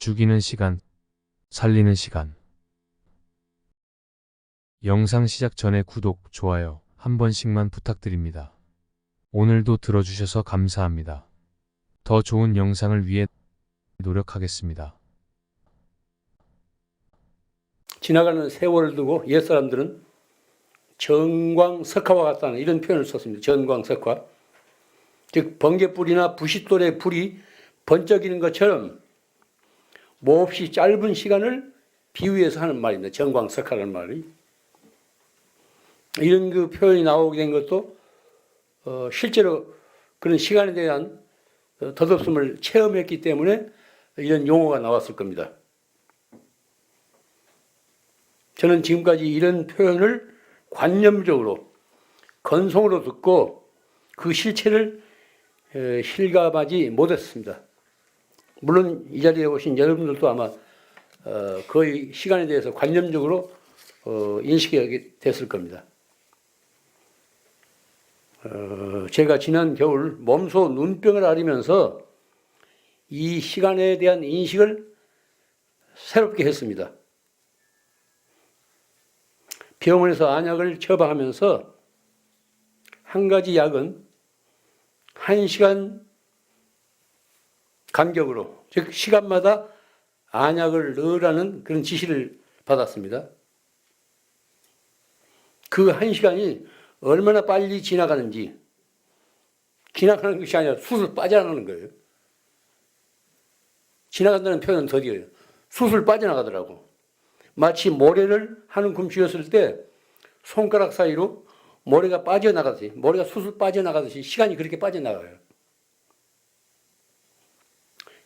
죽이는 시간, 살리는 시간. 영상 시작 전에 구독, 좋아요 한 번씩만 부탁드립니다. 오늘도 들어주셔서 감사합니다. 더 좋은 영상을 위해 노력하겠습니다. 지나가는 세월을 두고 옛사람들은 전광석화와 같다는 이런 표현을 썼습니다. 전광석화. 즉 번갯불이나 부싯돌의 불이 번쩍이는 것처럼 몹시 짧은 시간을 비유해서 하는 말입니다. 전광석화라는 말이. 이런 그 표현이 나오게 된 것도 실제로 그런 시간에 대한 덧없음을 체험했기 때문에 이런 용어가 나왔을 겁니다. 저는 지금까지 이런 표현을 관념적으로 건성으로 듣고 그 실체를 실감하지 못했습니다. 물론 이 자리에 오신 여러분들도 아마 거의 시간에 대해서 관념적으로 인식하게 됐을 겁니다. 제가 지난 겨울 몸소 눈병을 앓으면서 이 시간에 대한 인식을 새롭게 했습니다. 병원에서 안약을 처방하면서 한 가지 약은 1시간 간격으로, 즉 시간마다 안약을 넣으라는 그런 지시를 받았습니다. 그 1시간이 얼마나 빨리 지나가는지, 지나가는 것이 아니라 술술 빠져나가는 거예요. 지나간다는 표현은 더디어요. 술술 빠져나가더라고. 마치 모래를 한 금 쥐었을 때 손가락 사이로 모래가 빠져나가듯이, 모래가 술술 빠져나가듯이 시간이 그렇게 빠져나가요.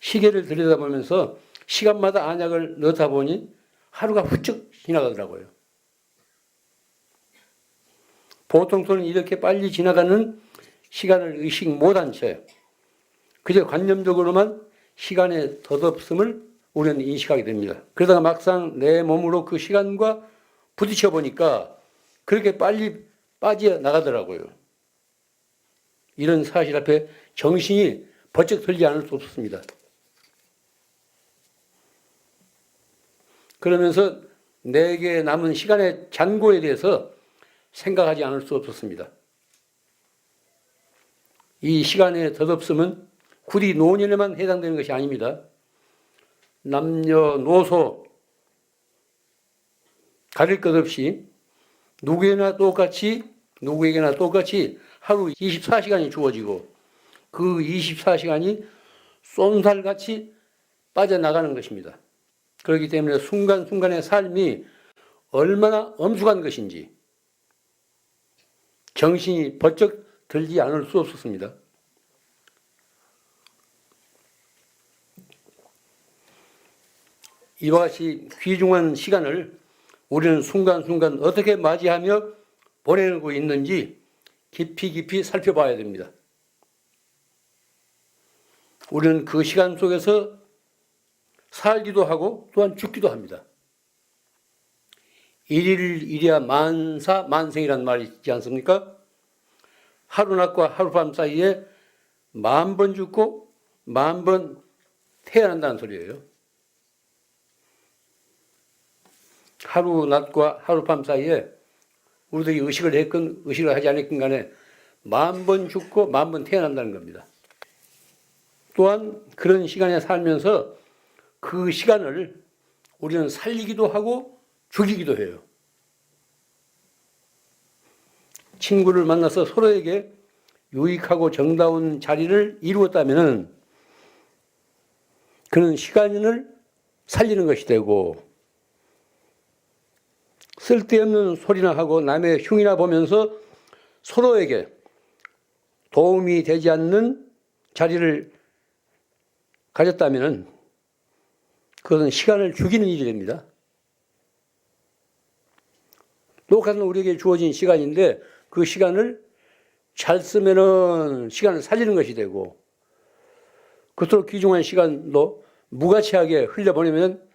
시계를 들여다보면서 시간마다 안약을 넣다 보니 하루가 훌쩍 지나가더라고요. 보통서는 이렇게 빨리 지나가는 시간을 의식 못한 채 그저 관념적으로만 시간의 덧없음을 우리는 인식하게 됩니다. 그러다가 막상 내 몸으로 그 시간과 부딪혀 보니까 그렇게 빨리 빠져나가더라고요. 이런 사실 앞에 정신이 번쩍 들지 않을 수 없습니다. 그러면서 내게 남은 시간의 잔고에 대해서 생각하지 않을 수 없었습니다. 이 시간의 덧없음은 굳이 노년에만 해당되는 것이 아닙니다. 남녀노소 가릴 것 없이 누구에게나 똑같이 하루 24시간이 주어지고 그 24시간이 쏜살같이 빠져나가는 것입니다. 그렇기 때문에 순간순간의 삶이 얼마나 엄숙한 것인지 정신이 번쩍 들지 않을 수 없었습니다. 이와 같이 귀중한 시간을 우리는 순간순간 어떻게 맞이하며 보내고 있는지 깊이 살펴봐야 됩니다. 우리는 그 시간 속에서 살기도 하고 또한 죽기도 합니다. 일일이랴 만사 만생이라는 말이 있지 않습니까? 하루낮과 하룻밤 사이에 10,000번 죽고 10,000번 태어난다는 소리예요. 하루낮과 하룻밤 사이에 우리들이 의식을 했건 의식을 하지 않았건 간에 10,000번 죽고 10,000번 태어난다는 겁니다. 또한 그런 시간에 살면서 그 시간을 우리는 살리기도 하고 죽이기도 해요. 친구를 만나서 서로에게 유익하고 정다운 자리를 이루었다면 그는 시간을 살리는 것이 되고 쓸데없는 소리나 하고 남의 흉이나 보면서 서로에게 도움이 되지 않는 자리를 가졌다면 그것은 시간을 죽이는 일이 됩니다. 똑같은 우리에게 주어진 시간인데 그 시간을 잘 쓰면은 시간을 살리는 것이 되고 그토록 귀중한 시간도 무가치하게 흘려보내면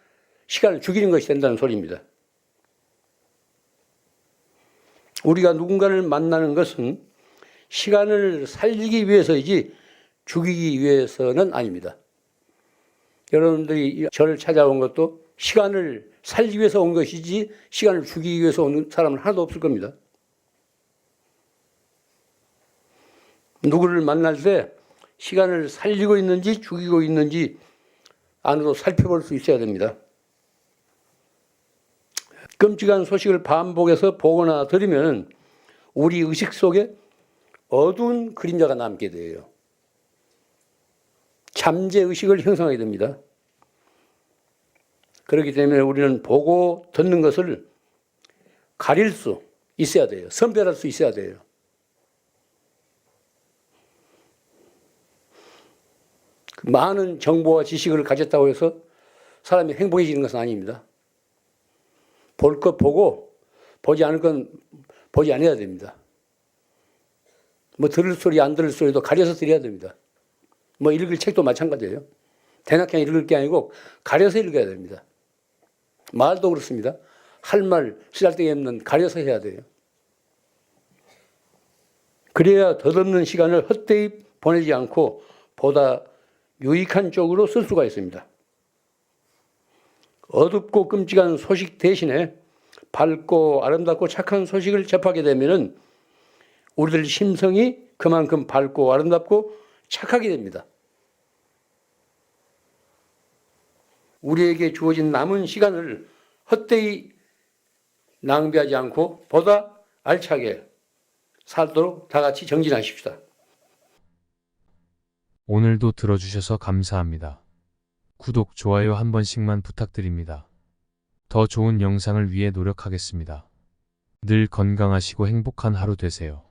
시간을 죽이는 것이 된다는 소리입니다. 우리가 누군가를 만나는 것은 시간을 살리기 위해서이지 죽이기 위해서는 아닙니다. 여러분들이 저를 찾아온 것도 시간을 살기 위해서 온 것이지 시간을 죽이기 위해서 온 사람은 하나도 없을 겁니다. 누구를 만날 때 시간을 살리고 있는지 죽이고 있는지 안으로 살펴볼 수 있어야 됩니다. 끔찍한 소식을 반복해서 보거나 들으면 우리 의식 속에 어두운 그림자가 남게 돼요. 잠재의식을 형성하게 됩니다. 그렇기 때문에 우리는 보고 듣는 것을 가릴 수 있어야 돼요. 선별할 수 있어야 돼요. 많은 정보와 지식을 가졌다고 해서 사람이 행복해지는 것은 아닙니다. 볼 것 보고 보지 않을 건 보지 않아야 됩니다. 뭐 들을 소리 안 들을 소리도 가려서 들어야 됩니다. 뭐 읽을 책도 마찬가지예요. 대낮 그냥 읽을 게 아니고 가려서 읽어야 됩니다. 말도 그렇습니다. 할 말 쓰잘데기 없는 가려서 해야 돼요. 그래야 덧없는 시간을 헛되이 보내지 않고 보다 유익한 쪽으로 쓸 수가 있습니다. 어둡고 끔찍한 소식 대신에 밝고 아름답고 착한 소식을 접하게 되면 우리들 심성이 그만큼 밝고 아름답고 착하게 됩니다. 우리에게 주어진 남은 시간을 헛되이 낭비하지 않고 보다 알차게 살도록 다 같이 정진하십시다. 오늘도 들어주셔서 감사합니다. 구독, 좋아요 한 번씩만 부탁드립니다. 더 좋은 영상을 위해 노력하겠습니다. 늘 건강하시고 행복한 하루 되세요.